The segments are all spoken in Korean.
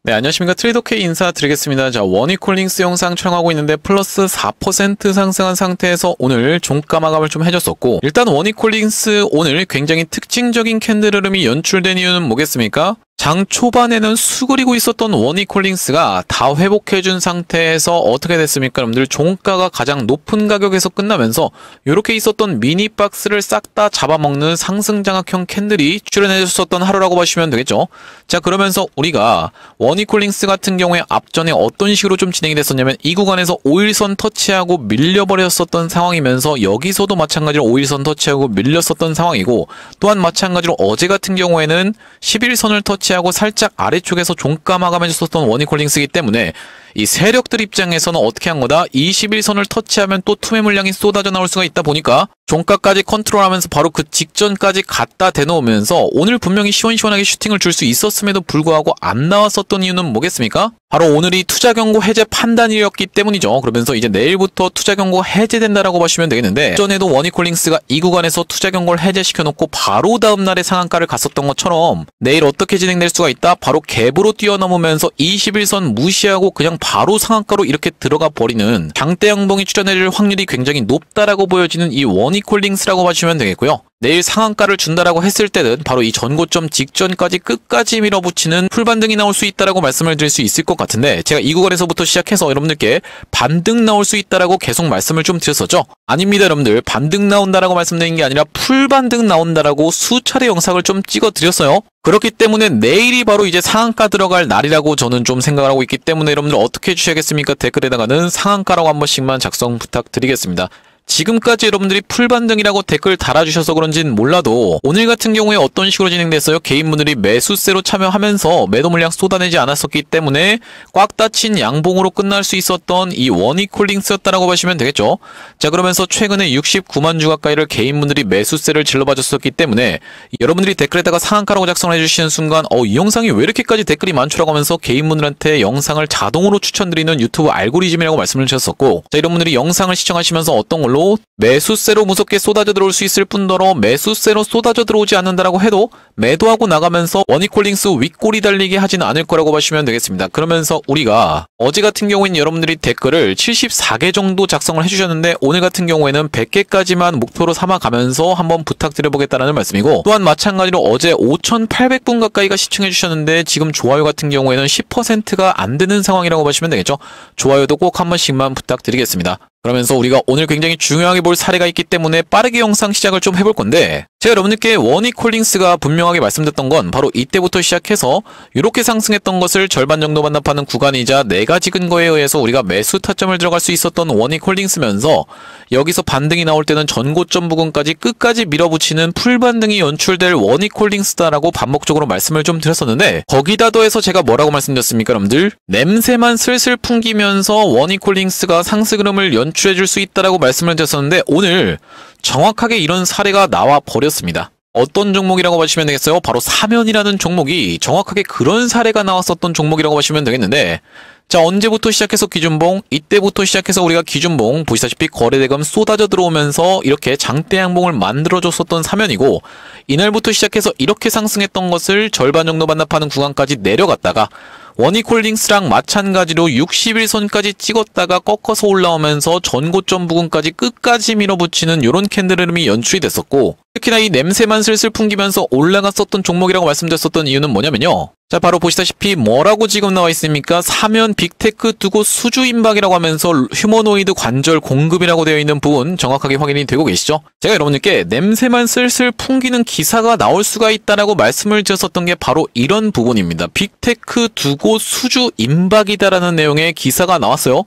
네, 안녕하십니까. 트레이더K 인사드리겠습니다. 자, 원익홀딩스 영상 촬영하고 있는데 플러스 4% 상승한 상태에서 오늘 종가 마감을 좀 해줬었고, 일단 원익홀딩스 오늘 굉장히 특징적인 캔들 흐름이 연출된 이유는 뭐겠습니까? 장 초반에는 수그리고 있었던 원익홀딩스가 다 회복해준 상태에서 어떻게 됐습니까? 여러분들 종가가 가장 높은 가격에서 끝나면서 이렇게 있었던 미니박스를 싹 다 잡아먹는 상승장악형 캔들이 출현해줬었던 하루라고 보시면 되겠죠. 자, 그러면서 우리가 원익홀딩스 같은 경우에 앞전에 어떤 식으로 좀 진행이 됐었냐면 이 구간에서 5일선 터치하고 밀려버렸었던 상황이면서 여기서도 마찬가지로 5일선 터치하고 밀렸었던 상황이고, 또한 마찬가지로 어제 같은 경우에는 11선을 터치하고 살짝 아래쪽에서 종가 마감해줬었던 원익홀딩스이기 때문에 이 세력들 입장에서는 어떻게 한 거다? 21선을 터치하면 또 투매 물량이 쏟아져 나올 수가 있다 보니까 종가까지 컨트롤하면서 바로 그 직전까지 갖다 대놓으면서 오늘 분명히 시원시원하게 슈팅을 줄 수 있었음에도 불구하고 안 나왔었던 이유는 뭐겠습니까? 바로 오늘이 투자경고 해제 판단일이었기 때문이죠. 그러면서 이제 내일부터 투자경고 해제된다라고 보시면 되겠는데, 전에도 원익홀딩스가 이 구간에서 투자경고를 해제시켜놓고 바로 다음날에 상한가를 갔었던 것처럼 내일 어떻게 진행될 수가 있다? 바로 갭으로 뛰어넘으면서 21선 무시하고 그냥 바로 상한가로 이렇게 들어가 버리는 장대 양봉이 출현할 확률이 굉장히 높다라고 보여지는 이 원익홀딩스라고 보시면 되겠고요. 내일 상한가를 준다라고 했을 때는 바로 이 전고점 직전까지 끝까지 밀어붙이는 풀반등이 나올 수 있다라고 말씀을 드릴 수 있을 것 같은데, 제가 이 구간에서부터 시작해서 여러분들께 반등 나올 수 있다라고 계속 말씀을 좀 드렸었죠. 아닙니다, 여러분들. 반등 나온다라고 말씀드린 게 아니라 풀반등 나온다라고 수차례 영상을 좀 찍어 드렸어요. 그렇기 때문에 내일이 바로 이제 상한가 들어갈 날이라고 저는 좀 생각을 하고 있기 때문에 여러분들 어떻게 해주셔야겠습니까? 댓글에다가는 상한가라고 한 번씩만 작성 부탁드리겠습니다. 지금까지 여러분들이 풀반등이라고 댓글 달아주셔서 그런진 몰라도 오늘 같은 경우에 어떤 식으로 진행됐어요? 개인분들이 매수세로 참여하면서 매도 물량 쏟아내지 않았었기 때문에 꽉 닫힌 양봉으로 끝날 수 있었던 이 원익홀딩스였다라고 보시면 되겠죠. 자, 그러면서 최근에 69만 주 가까이를 개인분들이 매수세를 질러봐줬었기 때문에 여러분들이 댓글에다가 상한가라고 작성을 해주시는 순간 이 영상이 왜 이렇게까지 댓글이 많죠라고 하면서 개인분들한테 영상을 자동으로 추천드리는 유튜브 알고리즘이라고 말씀을 주셨었고, 자, 이런 분들이 영상을 시청하시면서 어떤 걸로 매수세로 무섭게 쏟아져 들어올 수 있을 뿐더러 매수세로 쏟아져 들어오지 않는다라고 해도 매도하고 나가면서 원익홀딩스 윗꼬리 달리게 하진 않을 거라고 보시면 되겠습니다. 그러면서 우리가 어제 같은 경우에는 여러분들이 댓글을 74개 정도 작성을 해주셨는데 오늘 같은 경우에는 100개까지만 목표로 삼아가면서 한번 부탁드려보겠다는 말씀이고, 또한 마찬가지로 어제 5,800분 가까이가 시청해주셨는데 지금 좋아요 같은 경우에는 10%가 안 되는 상황이라고 보시면 되겠죠. 좋아요도 꼭 한 번씩만 부탁드리겠습니다. 그러면서 우리가 오늘 굉장히 중요하게 볼 사례가 있기 때문에 빠르게 영상 시작을 좀 해볼 건데, 제가 여러분들께 원익홀딩스가 분명하게 말씀드렸던 건 바로 이때부터 시작해서 이렇게 상승했던 것을 절반 정도 반납하는 구간이자 4가지 근거에 의해서 우리가 매수 타점을 들어갈 수 있었던 원익홀딩스면서 여기서 반등이 나올 때는 전고점 부근까지 끝까지 밀어붙이는 풀반등이 연출될 원익홀딩스다라고 반복적으로 말씀을 좀 드렸었는데, 거기다 더해서 제가 뭐라고 말씀드렸습니까 여러분들? 냄새만 슬슬 풍기면서 원익홀딩스가 상승 흐름을 연출해줄 수 있다라고 말씀을 드렸었는데 오늘 정확하게 이런 사례가 나와 버렸습니다. 어떤 종목이라고 보시면 되겠어요? 바로 사면이라는 종목이 정확하게 그런 사례가 나왔었던 종목이라고 보시면 되겠는데, 자, 언제부터 시작해서 기준봉? 이때부터 시작해서 우리가 기준봉 보시다시피 거래대금 쏟아져 들어오면서 이렇게 장대 양봉을 만들어줬었던 사면이고, 이날부터 시작해서 이렇게 상승했던 것을 절반 정도 반납하는 구간까지 내려갔다가 원익홀딩스랑 마찬가지로 61선까지 찍었다가 꺾어서 올라오면서 전고점 부근까지 끝까지 밀어붙이는 이런 캔들 흐름이 연출이 됐었고, 특히나 이 냄새만 슬슬 풍기면서 올라갔었던 종목이라고 말씀드렸었던 이유는 뭐냐면요. 자, 바로 보시다시피 뭐라고 지금 나와 있습니까? 사면 빅테크 두고 수주 임박이라고 하면서 휴머노이드 관절 공급이라고 되어 있는 부분 정확하게 확인이 되고 계시죠? 제가 여러분들께 냄새만 슬슬 풍기는 기사가 나올 수가 있다라고 말씀을 드렸었던 게 바로 이런 부분입니다. 빅테크 두고 수주 임박이다라는 내용의 기사가 나왔어요.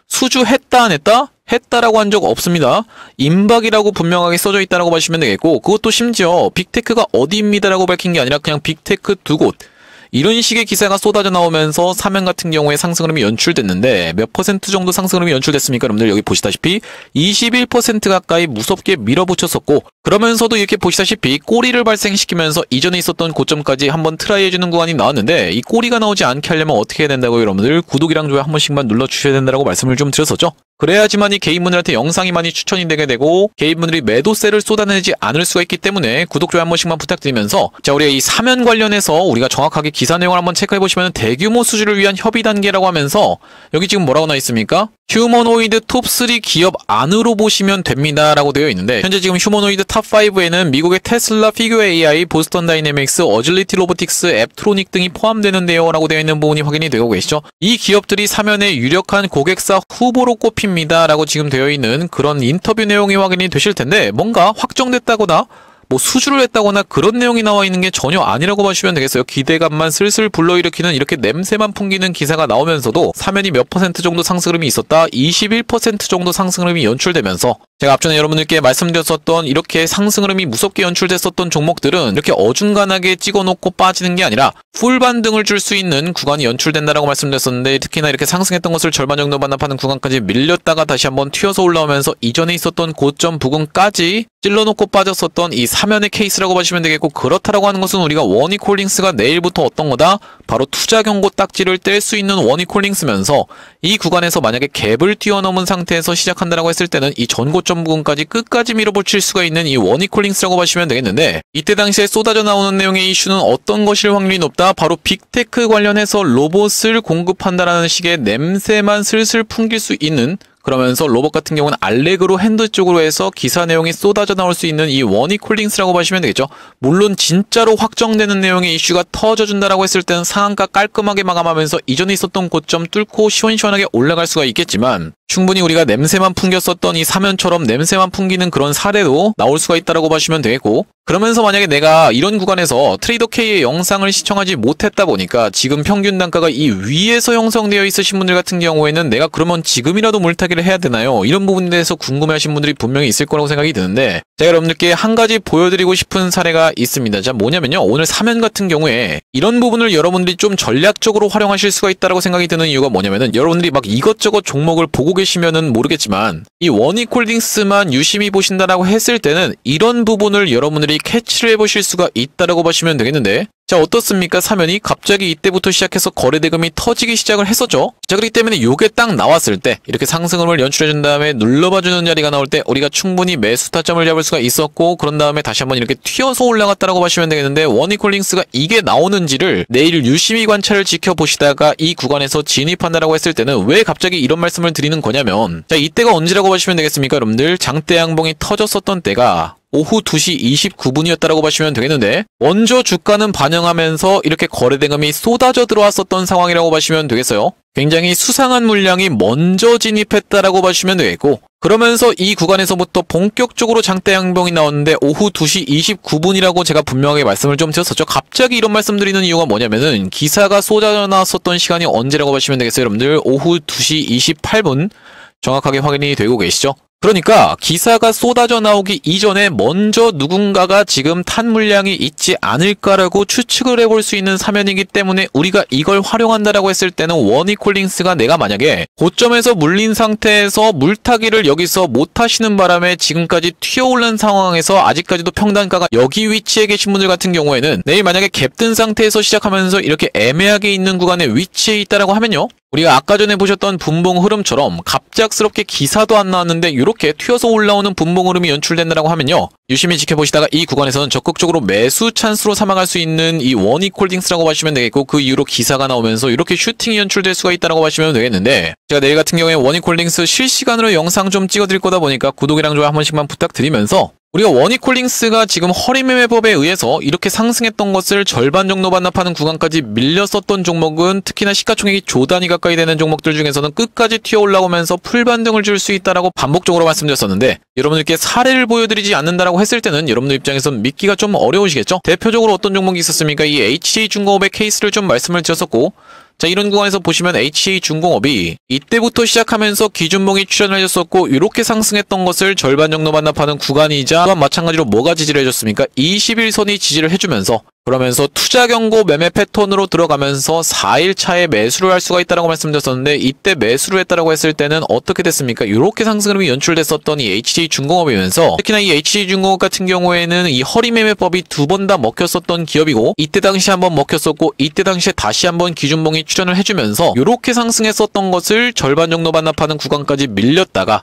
수주 했다 안 했다? 했다라고 한 적 없습니다. 임박이라고 분명하게 써져 있다라고 보시면 되겠고, 그것도 심지어 빅테크가 어디입니다라고 밝힌 게 아니라 그냥 빅테크 두 곳, 이런 식의 기사가 쏟아져 나오면서 사면 같은 경우에 상승 흐름이 연출됐는데 몇 퍼센트 정도 상승 흐름이 연출됐습니까? 여러분들 여기 보시다시피 21% 가까이 무섭게 밀어붙였었고, 그러면서도 이렇게 보시다시피 꼬리를 발생시키면서 이전에 있었던 고점까지 한번 트라이 해주는 구간이 나왔는데, 이 꼬리가 나오지 않게 하려면 어떻게 해야 된다고요? 여러분들 구독이랑 좋아요 한 번씩만 눌러주셔야 된다고 말씀을 좀 드렸었죠. 그래야지만 이 개인분들한테 영상이 많이 추천이 되게 되고 개인분들이 매도세를 쏟아내지 않을 수가 있기 때문에 구독, 좋아요 한 번씩만 부탁드리면서, 자, 우리가 이 사면 관련해서 우리가 정확하게 기사 내용을 한번 체크해보시면 대규모 수주를 위한 협의 단계라고 하면서 여기 지금 뭐라고 나와 있습니까? 휴머노이드 톱3 기업 안으로 보시면 됩니다 라고 되어 있는데, 현재 지금 휴머노이드 탑5에는 미국의 테슬라, 피규어 AI, 보스턴 다이내믹스, 어질리티 로보틱스, 앱트로닉 등이 포함되는데요 라고 되어 있는 부분이 확인이 되고 계시죠. 이 기업들이 사면의 유력한 고객사 후보로 꼽힙니다 라고 지금 되어 있는 그런 인터뷰 내용이 확인이 되실 텐데, 뭔가 확정됐다거나 뭐 수주를 했다거나 그런 내용이 나와 있는 게 전혀 아니라고 보시면 되겠어요. 기대감만 슬슬 불러일으키는, 이렇게 냄새만 풍기는 기사가 나오면서도 사면이 몇 퍼센트 정도 상승 흐름이 있었다, 21% 정도 상승 흐름이 연출되면서, 제가 앞전에 여러분들께 말씀드렸었던 이렇게 상승 흐름이 무섭게 연출됐었던 종목들은 이렇게 어중간하게 찍어놓고 빠지는 게 아니라 풀 반등을 줄 수 있는 구간이 연출된다라고 말씀드렸었는데, 특히나 이렇게 상승했던 것을 절반 정도 반납하는 구간까지 밀렸다가 다시 한번 튀어서 올라오면서 이전에 있었던 고점 부근까지 찔러놓고 빠졌었던 이 사면의 케이스라고 보시면 되겠고, 그렇다라고 하는 것은 우리가 워니콜링스가 내일부터 어떤 거다? 바로 투자 경고 딱지를 뗄 수 있는 워니콜링스면서 이 구간에서 만약에 갭을 뛰어넘은 상태에서 시작한다라고 했을 때는 이 전고점 부분까지 끝까지 밀어붙일 수가 있는 이 워니콜링스라고 보시면 되겠는데, 이때 당시에 쏟아져 나오는 내용의 이슈는 어떤 것일 확률이 높다? 바로 빅테크 관련해서 로봇을 공급한다라는 식의 냄새만 슬슬 풍길 수 있는, 그러면서 로봇 같은 경우는 알레그로 핸드 쪽으로 해서 기사 내용이 쏟아져 나올 수 있는 이 워니콜링스라고 보시면 되겠죠. 물론 진짜로 확정되는 내용의 이슈가 터져준다라고 했을 때는 상한가 깔끔하게 마감하면서 이전에 있었던 고점 뚫고 시원시원하게 올라갈 수가 있겠지만, 충분히 우리가 냄새만 풍겼었던 이 사면처럼 냄새만 풍기는 그런 사례도 나올 수가 있다라고 보시면 되겠고, 그러면서 만약에 내가 이런 구간에서 트레이더 K의 영상을 시청하지 못했다 보니까 지금 평균 단가가 이 위에서 형성되어 있으신 분들 같은 경우에는 내가 그러면 지금이라도 물타기를 해야 되나요? 이런 부분에 대해서 궁금해하신 분들이 분명히 있을 거라고 생각이 드는데, 제가 여러분들께 한 가지 보여드리고 싶은 사례가 있습니다. 자, 뭐냐면요, 오늘 사면 같은 경우에 이런 부분을 여러분들이 좀 전략적으로 활용하실 수가 있다라고 생각이 드는 이유가 뭐냐면은, 여러분들이 막 이것저것 종목을 보고 계시면은 모르겠지만 이 워니콜링스만 유심히 보신다라고 했을 때는 이런 부분을 여러분들이 캐치를 해보실 수가 있다라고 보시면 되겠는데, 자, 어떻습니까? 사면이 갑자기 이때부터 시작해서 거래대금이 터지기 시작을 했었죠. 자, 그렇기 때문에 요게 딱 나왔을 때 이렇게 상승을 연출해준 다음에 눌러봐주는 자리가 나올 때 우리가 충분히 매수 타점을 잡을 수가 있었고, 그런 다음에 다시 한번 이렇게 튀어서 올라갔다라고 보시면 되겠는데, 워니콜링스가 이게 나오는지를 내일 유심히 관찰을 지켜보시다가 이 구간에서 진입한다라고 했을 때는 왜 갑자기 이런 말씀을 드리는 거냐면, 자, 이때가 언제라고 보시면 되겠습니까? 여러분들 장대 양봉이 터졌었던 때가 오후 2시 29분이었다라고 보시면 되겠는데, 먼저 주가는 반영하면서 이렇게 거래대금이 쏟아져 들어왔었던 상황이라고 보시면 되겠어요. 굉장히 수상한 물량이 먼저 진입했다라고 보시면 되겠고, 그러면서 이 구간에서부터 본격적으로 장대 양봉이 나왔는데 오후 2시 29분이라고 제가 분명하게 말씀을 좀 드렸었죠. 갑자기 이런 말씀드리는 이유가 뭐냐면은, 기사가 쏟아져 나왔었던 시간이 언제라고 보시면 되겠어요. 여러분들 오후 2시 28분 정확하게 확인이 되고 계시죠. 그러니까 기사가 쏟아져 나오기 이전에 먼저 누군가가 지금 탄 물량이 있지 않을까라고 추측을 해볼 수 있는 사면이기 때문에, 우리가 이걸 활용한다라고 했을 때는 워니콜링스가 내가 만약에 고점에서 물린 상태에서 물타기를 여기서 못 하시는 바람에 지금까지 튀어오른 상황에서 아직까지도 평단가가 여기 위치에 계신 분들 같은 경우에는 내일 만약에 갭든 상태에서 시작하면서 이렇게 애매하게 있는 구간에 위치해 있다라고 하면요, 우리가 아까 전에 보셨던 분봉 흐름처럼 갑작스럽게 기사도 안 나왔는데 이렇게 튀어서 올라오는 분봉 흐름이 연출된다라고 하면요, 유심히 지켜보시다가 이 구간에서는 적극적으로 매수 찬스로 삼아갈 수 있는 이 워니콜딩스라고 보시면 되겠고, 그 이후로 기사가 나오면서 이렇게 슈팅이 연출될 수가 있다라고 보시면 되겠는데, 제가 내일 같은 경우에 워니콜딩스 실시간으로 영상 좀 찍어드릴 거다 보니까 구독이랑 좋아요 한 번씩만 부탁드리면서, 우리가 워니콜링스가 지금 허리매매법에 의해서 이렇게 상승했던 것을 절반 정도 반납하는 구간까지 밀렸었던 종목은 특히나 시가총액이 조 단위 가까이 되는 종목들 중에서는 끝까지 튀어 올라오면서 풀반등을 줄 수 있다라고 반복적으로 말씀드렸었는데, 여러분들께 사례를 보여드리지 않는다라고 했을 때는 여러분들 입장에선 믿기가 좀 어려우시겠죠? 대표적으로 어떤 종목이 있었습니까? 이 HJ중공업의 케이스를 좀 말씀을 드렸었고, 자, 이런 구간에서 보시면 HJ중공업이 이때부터 시작하면서 기준봉이 출현을 해줬었고, 이렇게 상승했던 것을 절반 정도 반납하는 구간이자, 또한 마찬가지로 뭐가 지지를 해줬습니까? 21선이 지지를 해주면서 그러면서 투자 경고 매매 패턴으로 들어가면서 4일 차에 매수를 할 수가 있다고 말씀드렸었는데 이때 매수를 했다라고 했을 때는 어떻게 됐습니까? 이렇게 상승 흐름이 연출됐었던 이 HJ중공업이면서 특히나 이 HJ중공업 같은 경우에는 이 허리 매매법이 두 번 다 먹혔었던 기업이고 이때 당시 한번 먹혔었고 이때 당시에 다시 한번 기준봉이 출현을 해주면서 이렇게 상승했었던 것을 절반 정도 반납하는 구간까지 밀렸다가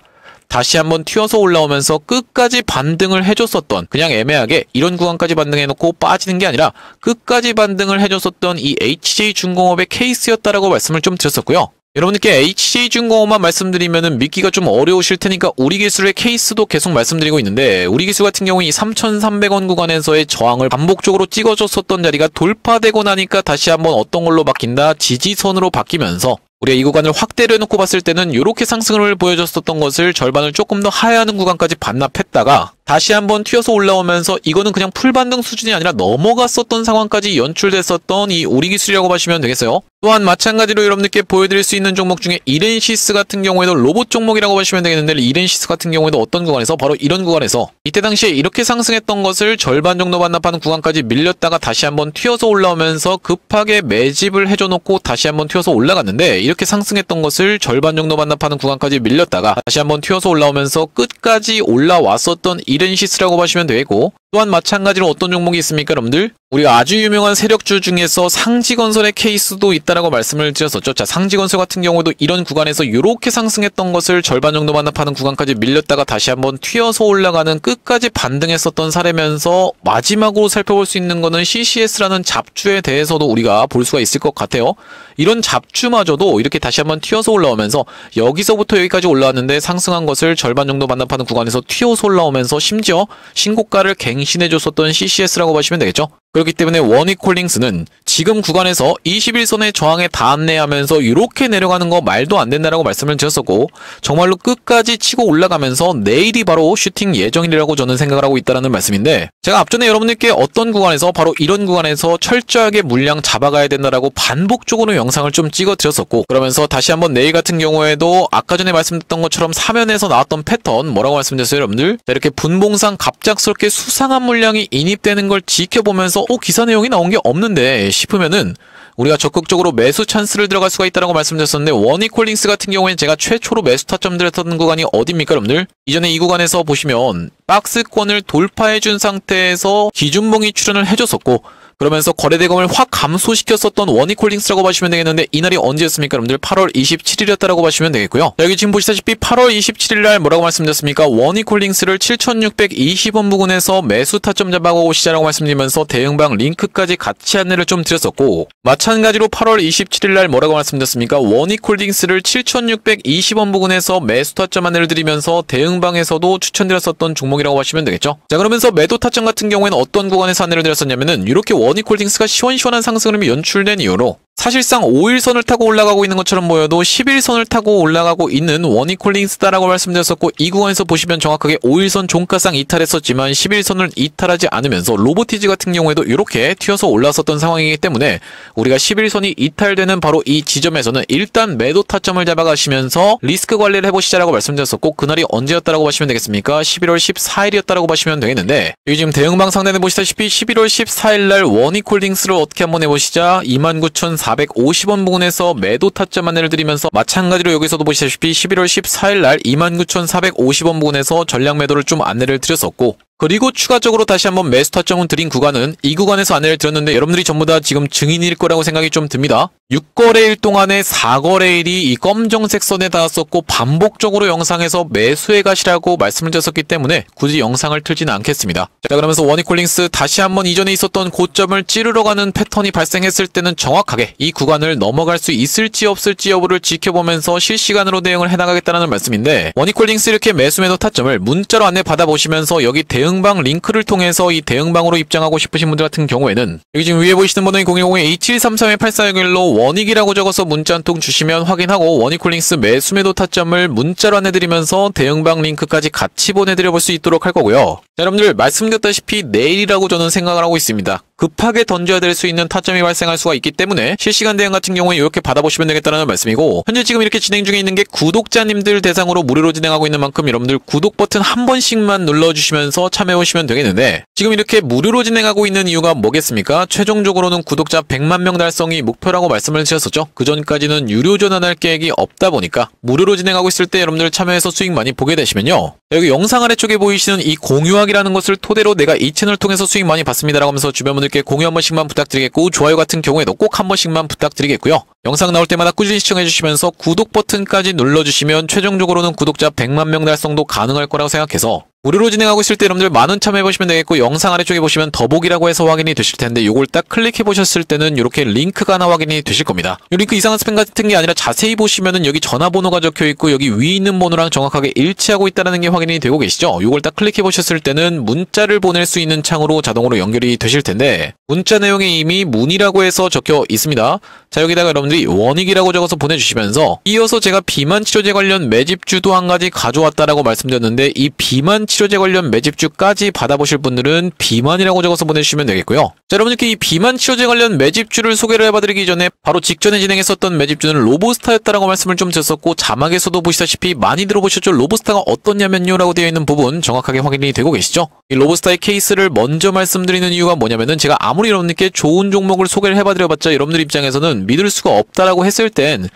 다시 한번 튀어서 올라오면서 끝까지 반등을 해줬었던, 그냥 애매하게 이런 구간까지 반등해놓고 빠지는 게 아니라 끝까지 반등을 해줬었던 이 HJ중공업의 케이스였다라고 말씀을 좀 드렸었고요. 여러분들께 HJ중공업만 말씀드리면은 믿기가 좀 어려우실 테니까 우리기술의 케이스도 계속 말씀드리고 있는데, 우리기술 같은 경우 이 3,300원 구간에서의 저항을 반복적으로 찍어줬었던 자리가 돌파되고 나니까 다시 한번 어떤 걸로 바뀐다? 지지선으로 바뀌면서 우리가 이 구간을 확대를 해놓고 봤을 때는 이렇게 상승을 보여줬었던 것을 절반을 조금 더 하회하는 구간까지 반납했다가 다시 한번 튀어서 올라오면서 이거는 그냥 풀반등 수준이 아니라 넘어갔었던 상황까지 연출됐었던 이 우리기술이라고 보시면 되겠어요. 또한 마찬가지로 여러분들께 보여드릴 수 있는 종목 중에 이렌시스 같은 경우에도 로봇 종목이라고 보시면 되겠는데, 이렌시스 같은 경우에도 어떤 구간에서 바로 이런 구간에서 이때 당시에 이렇게 상승했던 것을 절반 정도 반납하는 구간까지 밀렸다가 다시 한번 튀어서 올라오면서 급하게 매집을 해줘놓고 다시 한번 튀어서 올라갔는데, 이렇게 상승했던 것을 절반 정도 반납하는 구간까지 밀렸다가 다시 한번 튀어서 올라오면서 끝까지 올라왔었던 이렌시스라고 보시면 되고, 또한 마찬가지로 어떤 종목이 있습니까 여러분들? 우리가 아주 유명한 세력주 중에서 상지건설의 케이스도 있다라고 말씀을 드렸었죠. 자, 상지건설 같은 경우도 이런 구간에서 이렇게 상승했던 것을 절반 정도 반납하는 구간까지 밀렸다가 다시 한번 튀어서 올라가는 끝까지 반등했었던 사례면서 마지막으로 살펴볼 수 있는 거는 CCS라는 잡주에 대해서도 우리가 볼 수가 있을 것 같아요. 이런 잡주마저도 이렇게 다시 한번 튀어서 올라오면서 여기서부터 여기까지 올라왔는데 상승한 것을 절반 정도 반납하는 구간에서 튀어서 올라오면서 심지어 신고가를 갱신해줬었던 CCS라고 보시면 되겠죠. 그렇기 때문에 원익홀딩스는 지금 구간에서 21선의 저항에 닿았네하면서 이렇게 내려가는 거 말도 안 된다라고 말씀을 드렸었고, 정말로 끝까지 치고 올라가면서 내일이 바로 슈팅 예정이라고 저는 생각을 하고 있다는 말씀인데, 제가 앞전에 여러분들께 어떤 구간에서 바로 이런 구간에서 철저하게 물량 잡아가야 된다라고 반복적으로 영상을 좀 찍어 드렸었고, 그러면서 다시 한번 내일 같은 경우에도 아까 전에 말씀드렸던 것처럼 사면에서 나왔던 패턴 뭐라고 말씀드렸어요 여러분들? 이렇게 분봉상 갑작스럽게 수상한 물량이 인입되는 걸 지켜보면서 기사 내용이 나온 게 없는데 싶으면은 우리가 적극적으로 매수 찬스를 들어갈 수가 있다고 말씀드렸었는데, 원익홀딩스 같은 경우에는 제가 최초로 매수 타점 드렸던 구간이 어디입니까 여러분들? 이전에 이 구간에서 보시면 박스권을 돌파해준 상태에서 기준봉이 출현을 해줬었고, 그러면서 거래대금을 확 감소시켰었던 원익홀딩스라고 보시면 되겠는데, 이날이 언제였습니까 여러분들? 8월 27일이었다라고 보시면 되겠고요. 자, 여기 지금 보시다시피 8월 27일날 뭐라고 말씀드렸습니까? 원익홀딩스를 7,620원 부근에서 매수 타점 잡아오시자라고 말씀드리면서 대응방 링크까지 같이 안내를 좀 드렸었고, 마찬가지로 8월 27일날 뭐라고 말씀드렸습니까? 원익홀딩스를 7,620원 부근에서 매수 타점 안내를 드리면서 대응방에서도 추천드렸었던 종목이라고 보시면 되겠죠. 자, 그러면서 매도 타점 같은 경우에는 어떤 구간에서 안내를 드렸었냐면은 이렇게 원익홀딩스가 시원시원한 상승 흐름이 연출된 이유로 사실상 5일선을 타고 올라가고 있는 것처럼 보여도 11선을 타고 올라가고 있는 원익홀딩스다라고 말씀드렸었고, 이 구간에서 보시면 정확하게 5일선 종가상 이탈했었지만 11선을 이탈하지 않으면서 로보티즈 같은 경우에도 이렇게 튀어서 올라섰던 상황이기 때문에 우리가 11선이 이탈되는 바로 이 지점에서는 일단 매도 타점을 잡아가시면서 리스크 관리를 해보시자라고 말씀드렸었고, 그날이 언제였다라고 보시면 되겠습니까? 11월 14일이었다라고 보시면 되겠는데, 여기 지금 대응방 상단에 보시다시피 11월 14일날 원익홀딩스를 어떻게 한번 해보시자 29,450원 부근에서 매도 타점 안내를 드리면서, 마찬가지로 여기서도 보시다시피 11월 14일날 29,450원 부근에서 전량 매도를 좀 안내를 드렸었고, 그리고 추가적으로 다시 한번 매수 타점을 드린 구간은 이 구간에서 안내를 드렸는데, 여러분들이 전부 다 지금 증인일 거라고 생각이 좀 듭니다. 6거래일 동안에 4거래일이 이 검정색 선에 닿았었고 반복적으로 영상에서 매수해 가시라고 말씀을 드렸었기 때문에 굳이 영상을 틀지는 않겠습니다. 자, 그러면서 원익홀딩스 다시 한번 이전에 있었던 고점을 찌르러 가는 패턴이 발생했을 때는 정확하게 이 구간을 넘어갈 수 있을지 없을지 여부를 지켜보면서 실시간으로 대응을 해나가겠다는 말씀인데, 원익홀딩스 이렇게 매수 매도 타점을 문자로 안내 받아보시면서 여기 대응방 링크를 통해서 이 대응방으로 입장하고 싶으신 분들 같은 경우에는 여기 지금 위에 보이시는 번호인 010-2733-8461로 원익이라고 적어서 문자 한 통 주시면 확인하고 원익홀딩스 매수 매도 타점을 문자로 안내드리면서 대응방 링크까지 같이 보내드려 볼 수 있도록 할 거고요. 자, 여러분들 말씀드렸다시피 내일이라고 저는 생각을 하고 있습니다. 급하게 던져야 될 수 있는 타점이 발생할 수가 있기 때문에 실시간 대응 같은 경우에 이렇게 받아보시면 되겠다는 말씀이고, 현재 지금 이렇게 진행 중에 있는 게 구독자님들 대상으로 무료로 진행하고 있는 만큼 여러분들 구독 버튼 한 번씩만 눌러주시면서 참여해보시면 되겠는데, 지금 이렇게 무료로 진행하고 있는 이유가 뭐겠습니까? 최종적으로는 구독자 100만 명 달성이 목표라고 말씀을 드렸었죠. 그 전까지는 유료 전환할 계획이 없다 보니까 무료로 진행하고 있을 때 여러분들 참여해서 수익 많이 보게 되시면요, 여기 영상 아래쪽에 보이시는 이 공유하기라는 것을 토대로 내가 이 채널 통해서 수익 많이 받습니다라고 하면서 주변 분들께 공유 한 번씩만 부탁드리겠고, 좋아요 같은 경우에도 꼭 한 번씩만 부탁드리겠고요. 영상 나올 때마다 꾸준히 시청해주시면서 구독 버튼까지 눌러주시면 최종적으로는 구독자 100만 명 달성도 가능할 거라고 생각해서 무료로 진행하고 있을 때 여러분들 많은 참여해보시면 되겠고, 영상 아래쪽에 보시면 더보기라고 해서 확인이 되실 텐데 요걸 딱 클릭해보셨을 때는 이렇게 링크가 하나 확인이 되실 겁니다. 이 링크 이상한 스팸 같은 게 아니라 자세히 보시면은 여기 전화번호가 적혀있고 여기 위에 있는 번호랑 정확하게 일치하고 있다는 게 확인이 되고 계시죠? 요걸 딱 클릭해보셨을 때는 문자를 보낼 수 있는 창으로 자동으로 연결이 되실 텐데, 문자 내용에 이미 문의라고 해서 적혀 있습니다. 자, 여기다가 여러분들이 원익이라고 적어서 보내주시면서, 이어서 제가 비만 치료제 관련 매집주도 한 가지 가져왔다라고 말씀드렸는데, 이 비만 치료제 관련 매집주까지 받아보실 분들은 비만이라고 적어서 보내주시면 되겠고요. 자, 여러분들께 이 비만 치료제 관련 매집주를 소개를 해봐드리기 전에 바로 직전에 진행했었던 매집주는 로보스타였다라고 말씀을 좀 드렸었고, 자막에서도 보시다시피 많이 들어보셨죠? 로보스타가 어떻냐면요 라고 되어 있는 부분 정확하게 확인이 되고 계시죠? 이 로보스타의 케이스를 먼저 말씀드리는 이유가 뭐냐면은, 제가 아무리 여러분들께 좋은 종목을 소개를 해봐드려봤자 여러분들 입장에서는 믿을 수가 없다라고 했을 땐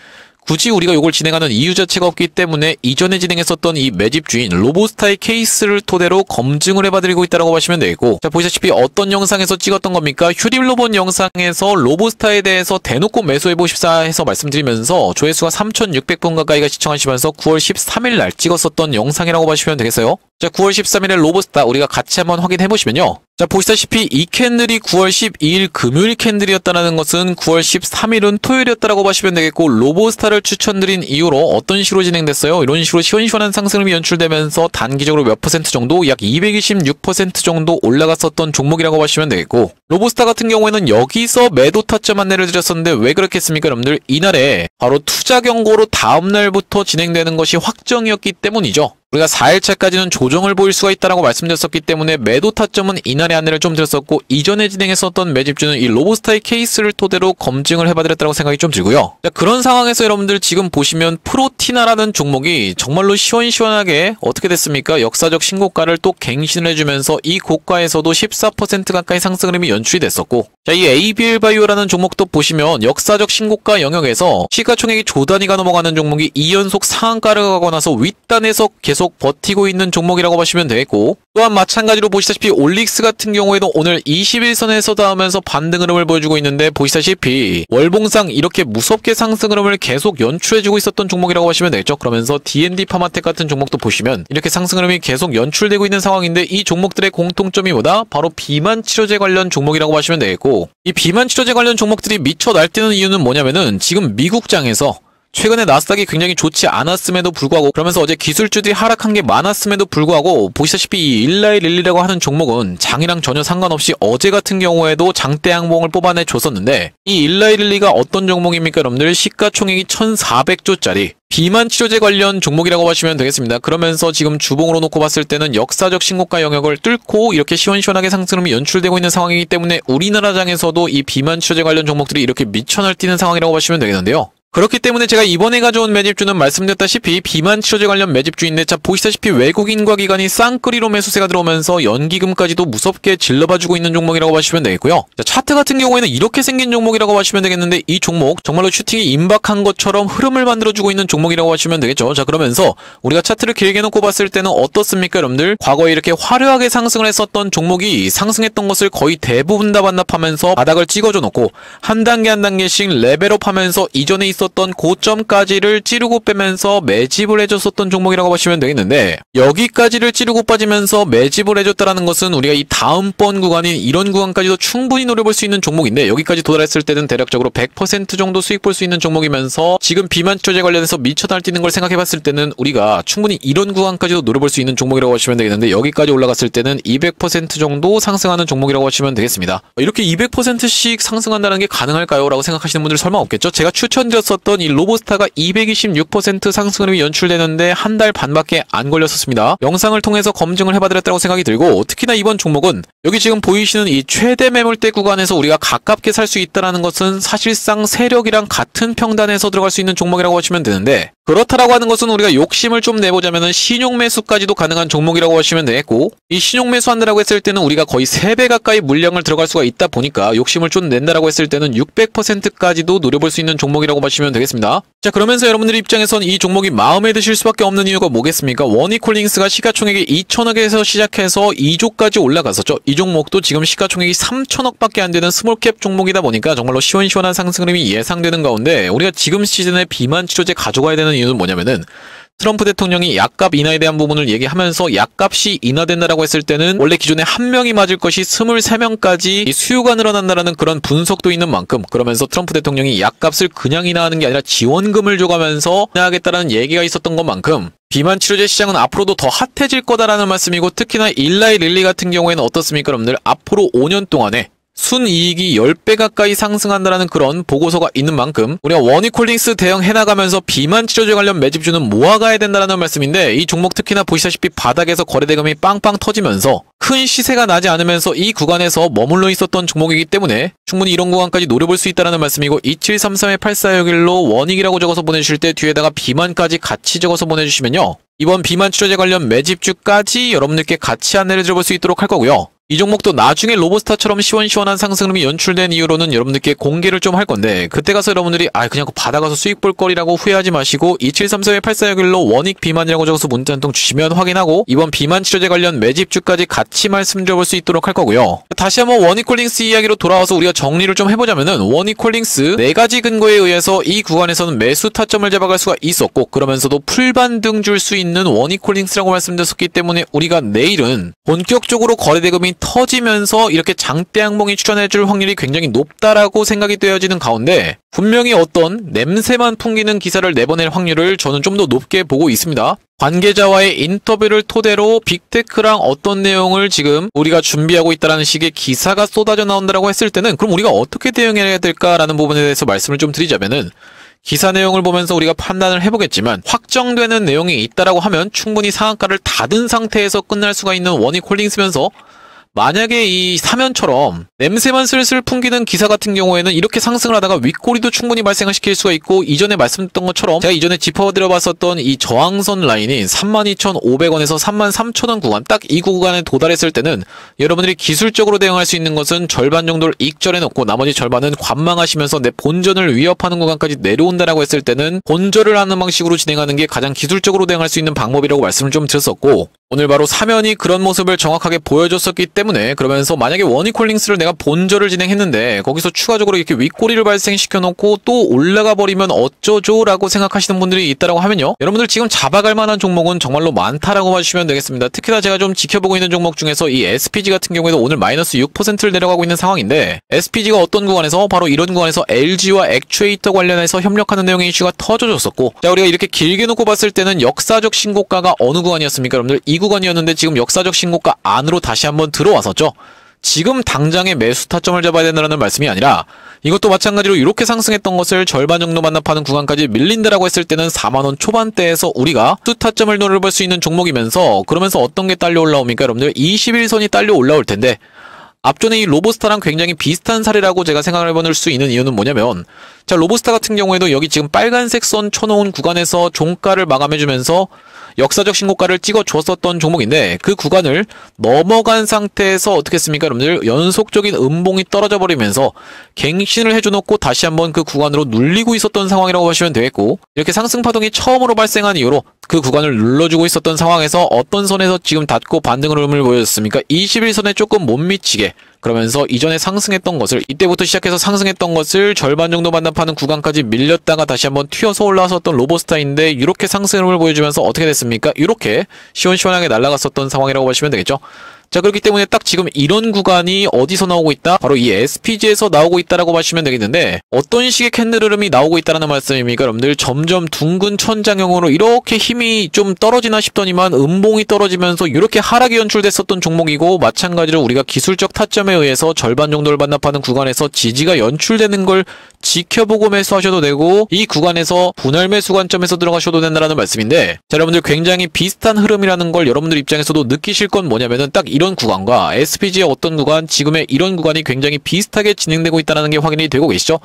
굳이 우리가 이걸 진행하는 이유 자체가 없기 때문에 이전에 진행했었던 이 매집주인 로보스타의 케이스를 토대로 검증을 해봐드리고 있다고 하시면 되겠고, 자, 보시다시피 어떤 영상에서 찍었던 겁니까? 휴림로봇 영상에서 로보스타에 대해서 대놓고 매수해보십사 해서 말씀드리면서 조회수가 3,600분 가까이가 시청하시면서 9월 13일 날 찍었었던 영상이라고 보시면 되겠어요. 자, 9월 13일에 로보스타 우리가 같이 한번 확인해보시면요, 자, 보시다시피 이 캔들이 9월 12일 금요일 캔들이었다는 것은 9월 13일은 토요일이었다라고 보시면 되겠고, 로보스타를 추천드린 이유로 어떤 식으로 진행됐어요? 이런 식으로 시원시원한 상승률이 연출되면서 단기적으로 몇 퍼센트 정도, 약 226% 정도 올라갔었던 종목이라고 보시면 되겠고, 로보스타 같은 경우에는 여기서 매도 타점 안내를 드렸었는데 왜 그렇겠습니까 여러분들? 이날에 바로 투자 경고로 다음날부터 진행되는 것이 확정이었기 때문이죠. 우리가 4일차까지는 조정을 보일 수가 있다라고 말씀드렸었기 때문에 매도 타점은 이날의 안내를 좀 드렸었고, 이전에 진행했었던 매집주는 이 로보스타의 케이스를 토대로 검증을 해봐드렸다고 생각이 좀 들고요. 자, 그런 상황에서 여러분들 지금 보시면 프로티나라는 종목이 정말로 시원시원하게 어떻게 됐습니까? 역사적 신고가를 또 갱신을 해주면서 이 고가에서도 14% 가까이 상승 흐름이 연출이 됐었고, 자, 이 ABL바이오라는 종목도 보시면 역사적 신고가 영역에서 시가총액이 조 단위가 넘어가는 종목이 2연속 상한가를 가고 나서 윗단에서 계속 버티고 있는 종목이라고 보시면 되겠고, 또한 마찬가지로 보시다시피 올릭스 같은 경우에도 오늘 21선에서 닿으면서 반등 흐름을 보여주고 있는데, 보시다시피 월봉상 이렇게 무섭게 상승 흐름을 계속 연출해주고 있었던 종목이라고 보시면 되겠죠. 그러면서 D&D 파마텍 같은 종목도 보시면 이렇게 상승 흐름이 계속 연출되고 있는 상황인데, 이 종목들의 공통점이 뭐다? 바로 비만 치료제 관련 종목이라고 보시면 되겠고, 이 비만 치료제 관련 종목들이 미쳐 날뛰는 이유는 뭐냐면은, 지금 미국장에서 최근에 나스닥이 굉장히 좋지 않았음에도 불구하고, 그러면서 어제 기술주들이 하락한 게 많았음에도 불구하고, 보시다시피 이 일라이릴리라고 하는 종목은 장이랑 전혀 상관없이 어제 같은 경우에도 장대 양봉을 뽑아내 줬었는데, 이 일라이릴리가 어떤 종목입니까 여러분들? 시가총액이 1,400조짜리 비만 치료제 관련 종목이라고 보시면 되겠습니다. 그러면서 지금 주봉으로 놓고 봤을 때는 역사적 신고가 영역을 뚫고 이렇게 시원시원하게 상승률이 연출되고 있는 상황이기 때문에 우리나라장에서도 이 비만 치료제 관련 종목들이 이렇게 미쳐 날뛰는 상황이라고 보시면 되겠는데요. 그렇기 때문에 제가 이번에 가져온 매집주는 말씀드렸다시피 비만 치료제 관련 매집주인데, 자, 보시다시피 외국인과 기관이 쌍끌이로 매수세가 들어오면서 연기금까지도 무섭게 질러봐주고 있는 종목이라고 보시면 되겠고요. 자, 차트 같은 경우에는 이렇게 생긴 종목이라고 보시면 되겠는데, 이 종목 정말로 슈팅이 임박한 것처럼 흐름을 만들어주고 있는 종목이라고 보시면 되겠죠. 자, 그러면서 우리가 차트를 길게 놓고 봤을 때는 어떻습니까 여러분들? 과거에 이렇게 화려하게 상승을 했었던 종목이 상승했던 것을 거의 대부분 다 반납하면서 바닥을 찍어줘 놓고 한 단계 한 단계씩 레벨업하면서 이전에 있었던 고점까지를 찌르고 빼면서 매집을 해줬었던 종목이라고 보시면 되겠는데, 여기까지를 찌르고 빠지면서 매집을 해줬다라는 것은 우리가 이 다음번 구간인 이런 구간까지도 충분히 노려볼 수 있는 종목인데, 여기까지 도달했을 때는 대략적으로 100% 정도 수익 볼 수 있는 종목이면서 지금 비만 치료제 관련해서 미쳐 날뛰는 걸 생각해봤을 때는 우리가 충분히 이런 구간까지도 노려볼 수 있는 종목이라고 보시면 되겠는데, 여기까지 올라갔을 때는 200% 정도 상승하는 종목이라고 보시면 되겠습니다. 이렇게 200%씩 상승한다는 게 가능할까요? 라고 생각하시는 분들 설마 없겠죠? 제가 추천드렸던 보여줬었던 이 로보스타가 226% 상승 흐름이 연출되는데 한 달 반밖에 안 걸렸었습니다. 영상을 통해서 검증을 해봐드렸다고 생각이 들고, 특히나 이번 종목은 여기 지금 보이시는 이 최대 매물대 구간에서 우리가 가깝게 살 수 있다는 것은 사실상 세력이랑 같은 평단에서 들어갈 수 있는 종목이라고 하시면 되는데, 그렇다라고 하는 것은 우리가 욕심을 좀 내보자면은 신용 매수까지도 가능한 종목이라고 하시면 되겠고, 이 신용 매수한다라고 했을 때는 우리가 거의 3배 가까이 물량을 들어갈 수가 있다 보니까 욕심을 좀 낸다라고 했을 때는 600%까지도 노려볼 수 있는 종목이라고 보시면 되겠습니다. 자, 그러면서 여러분들 입장에선 이 종목이 마음에 드실 수밖에 없는 이유가 뭐겠습니까? 워니콜링스가 시가총액이 2천억에서 시작해서 2조까지 올라갔었죠. 이 종목도 지금 시가총액이 3천억밖에 안 되는 스몰캡 종목이다 보니까 정말로 시원시원한 상승 흐름이 예상되는 가운데, 우리가 지금 시즌에 비만 치료제 가져가야 되는 이유는 뭐냐면은, 트럼프 대통령이 약값 인하에 대한 부분을 얘기하면서 약값이 인하된다라고 했을 때는 원래 기존에 한 명이 맞을 것이 23명까지 수요가 늘어난다라는 그런 분석도 있는 만큼, 그러면서 트럼프 대통령이 약값을 그냥 인하하는 게 아니라 지원금을 줘가면서 인하하겠다라는 얘기가 있었던 것만큼 비만 치료제 시장은 앞으로도 더 핫해질 거다라는 말씀이고, 특히나 일라이 릴리 같은 경우에는 어떻습니까 여러분들? 앞으로 5년 동안에 순이익이 10배 가까이 상승한다는 그런 보고서가 있는 만큼 우리가 워니콜링스 대응해나가면서 비만 치료제 관련 매집주는 모아가야 된다는 말씀인데, 이 종목 특히나 보시다시피 바닥에서 거래대금이 빵빵 터지면서 큰 시세가 나지 않으면서 이 구간에서 머물러 있었던 종목이기 때문에 충분히 이런 구간까지 노려볼 수 있다는 말씀이고, 2733-8461로 원익이라고 적어서 보내주실 때 뒤에다가 비만까지 같이 적어서 보내주시면요, 이번 비만 치료제 관련 매집주까지 여러분들께 같이 안내를 드려볼 수 있도록 할 거고요. 이 종목도 나중에 로보스타처럼 시원시원한 상승 흐름이 연출된 이유로는 여러분들께 공개를 좀 할 건데, 그때 가서 여러분들이 그냥 받아가서 수익 볼 거리라고 후회하지 마시고 2734-8461로 원익 비만이라고 적어서 문자 한 통 주시면 확인하고 이번 비만 치료제 관련 매집주까지 같이 말씀드려볼 수 있도록 할 거고요. 다시 한번 워니콜링스 이야기로 돌아와서 우리가 정리를 좀 해보자면은, 워니콜링스 4가지 근거에 의해서 이 구간에서는 매수 타점을 잡아갈 수가 있었고, 그러면서도 풀반등 줄 수 있는 워니콜링스라고 말씀드렸기 때문에 우리가 내일은 본격적으로 거래대금이 터지면서 이렇게 장대 항봉이 출현해줄 확률이 굉장히 높다라고 생각이 되어지는 가운데, 분명히 어떤 냄새만 풍기는 기사를 내보낼 확률을 저는 좀 더 높게 보고 있습니다. 관계자와의 인터뷰를 토대로 빅테크랑 어떤 내용을 지금 우리가 준비하고 있다는 식의 기사가 쏟아져 나온다라고 했을 때는, 그럼 우리가 어떻게 대응해야 될까라는 부분에 대해서 말씀을 좀 드리자면은, 기사 내용을 보면서 우리가 판단을 해보겠지만 확정되는 내용이 있다라고 하면 충분히 상한가를 닫은 상태에서 끝날 수가 있는 워니콜링스면서, 만약에 이 사면처럼 냄새만 슬슬 풍기는 기사 같은 경우에는 이렇게 상승을 하다가 윗꼬리도 충분히 발생을 시킬 수가 있고, 이전에 말씀드렸던 것처럼 제가 이전에 짚어드려봤었던 이 저항선 라인인 32,500원에서 33,000원 구간, 딱 이 구간에 도달했을 때는 여러분들이 기술적으로 대응할 수 있는 것은 절반 정도를 익절해 놓고 나머지 절반은 관망하시면서 내 본전을 위협하는 구간까지 내려온다라고 했을 때는 본절을 하는 방식으로 진행하는 게 가장 기술적으로 대응할 수 있는 방법이라고 말씀을 좀 드렸었고, 오늘 바로 사면이 그런 모습을 정확하게 보여줬었기 때문에, 그러면서 만약에 워니콜링스를 내가 본절을 진행했는데 거기서 추가적으로 이렇게 윗꼬리를 발생시켜 놓고 또 올라가 버리면 어쩌죠? 라고 생각하시는 분들이 있다라고 하면요, 여러분들 지금 잡아갈 만한 종목은 정말로 많다라고 봐주시면 되겠습니다. 특히나 제가 좀 지켜보고 있는 종목 중에서 이 SPG 같은 경우에도 오늘 마이너스 6%를 내려가고 있는 상황인데, SPG가 어떤 구간에서 바로 이런 구간에서 LG와 액추에이터 관련해서 협력하는 내용의 이슈가 터져줬었고, 자, 우리가 이렇게 길게 놓고 봤을 때는 역사적 신고가가 어느 구간이었습니까 여러분들? 이 구간이었는데 지금 역사적 신고가 안으로 다시 한번 들어왔었죠. 지금 당장의 매수 타점을 잡아야 된다는 말씀이 아니라, 이것도 마찬가지로 이렇게 상승했던 것을 절반 정도 반납하는 구간까지 밀린다라고 했을 때는 4만원 초반대에서 우리가 수 타점을 노려볼 수 있는 종목이면서, 그러면서 어떤 게 딸려 올라옵니까 여러분들? 21선이 딸려 올라올 텐데, 앞전에 이 로보스타랑 굉장히 비슷한 사례라고 제가 생각을 해볼 수 있는 이유는 뭐냐면, 자, 로보스타 같은 경우에도 여기 지금 빨간색 선 쳐놓은 구간에서 종가를 마감해주면서 역사적 신고가를 찍어 주었었던 종목인데, 그 구간을 넘어간 상태에서 어떻게 했습니까 여러분들? 연속적인 음봉이 떨어져 버리면서 갱신을 해줘놓고 다시 한번 그 구간으로 눌리고 있었던 상황이라고 보시면 되겠고, 이렇게 상승 파동이 처음으로 발생한 이후로 그 구간을 눌러주고 있었던 상황에서 어떤 선에서 지금 닫고 반등 흐름을 보여줬습니까? 21선에 조금 못 미치게, 그러면서 이전에 상승했던 것을, 이때부터 시작해서 상승했던 것을 절반 정도 반납하는 구간까지 밀렸다가 다시 한번 튀어서 올라왔었던 로보스타인데, 이렇게 상승을 보여주면서 어떻게 됐습니까? 이렇게 시원시원하게 날아갔었던 상황이라고 보시면 되겠죠. 자, 그렇기 때문에 딱 지금 이런 구간이 어디서 나오고 있다? 바로 이 SPG에서 나오고 있다라고 보시면 되겠는데, 어떤 식의 캔들 흐름이 나오고 있다는 말씀입니까? 여러분들 점점 둥근 천장형으로 이렇게 힘이 좀 떨어지나 싶더니만 음봉이 떨어지면서 이렇게 하락이 연출됐었던 종목이고, 마찬가지로 우리가 기술적 타점에 의해서 절반 정도를 반납하는 구간에서 지지가 연출되는 걸 지켜보고 매수하셔도 되고, 이 구간에서 분할 매수 관점에서 들어가셔도 된다는 말씀인데, 자, 여러분들 굉장히 비슷한 흐름이라는 걸 여러분들 입장에서도 느끼실 건 뭐냐면은 딱 이런 구간과 SPG의 어떤 구간, 지금의 이런 구간이 굉장히 비슷하게 진행되고 있다는 게 확인이 되고 계시죠?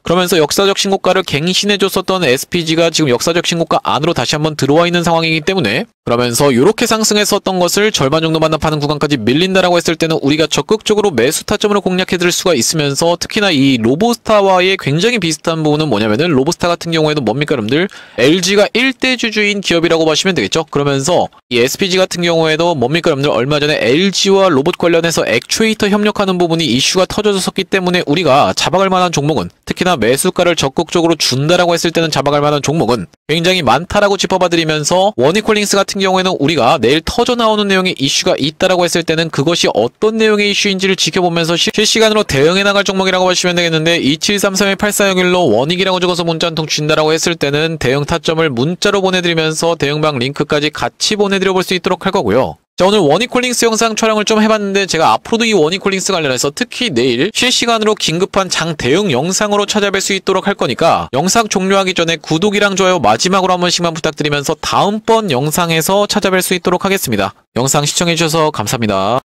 그러면서 역사적 신고가를 갱신해줬었던 SPG가 지금 역사적 신고가 안으로 다시 한번 들어와 있는 상황이기 때문에, 그러면서 이렇게 상승했었던 것을 절반 정도 반납하는 구간까지 밀린다라고 했을 때는 우리가 적극적으로 매수 타점으로 공략해드릴 수가 있으면서, 특히나 이 로보스타와의 굉장히 비슷한 부분은 뭐냐면은 로보스타 같은 경우에도 뭡니까 여러분들? LG가 1대 주주인 기업이라고 보시면 되겠죠? 그러면서 이 SPG 같은 경우에도 뭡니까 여러분들? 얼마 전에 LG와 로봇 관련해서 액추에이터 협력하는 부분이 이슈가 터져졌었기 때문에 우리가 잡아갈 만한 종목은, 특히나 매수가를 적극적으로 준다라고 했을 때는 잡아갈 만한 종목은 굉장히 많다라고 짚어봐드리면서, 워니콜링스 같은 경우에는 우리가 내일 터져 나오는 내용의 이슈가 있다라고 했을 때는 그것이 어떤 내용의 이슈인지를 지켜보면서 실시간으로 대응해 나갈 종목이라고 보시면 되겠는데, 2733-8401로 원익이라고 적어서 문자 한 통 주신다라고 했을 때는 대응 타점을 문자로 보내드리면서 대응방 링크까지 같이 보내드려 볼 수 있도록 할 거고요. 자, 오늘 워니콜링스 영상 촬영을 좀 해봤는데, 제가 앞으로도 이 워니콜링스 관련해서 특히 내일 실시간으로 긴급한 장 대응 영상으로 찾아뵐 수 있도록 할 거니까, 영상 종료하기 전에 구독이랑 좋아요 마지막으로 한 번씩만 부탁드리면서 다음번 영상에서 찾아뵐 수 있도록 하겠습니다. 영상 시청해주셔서 감사합니다.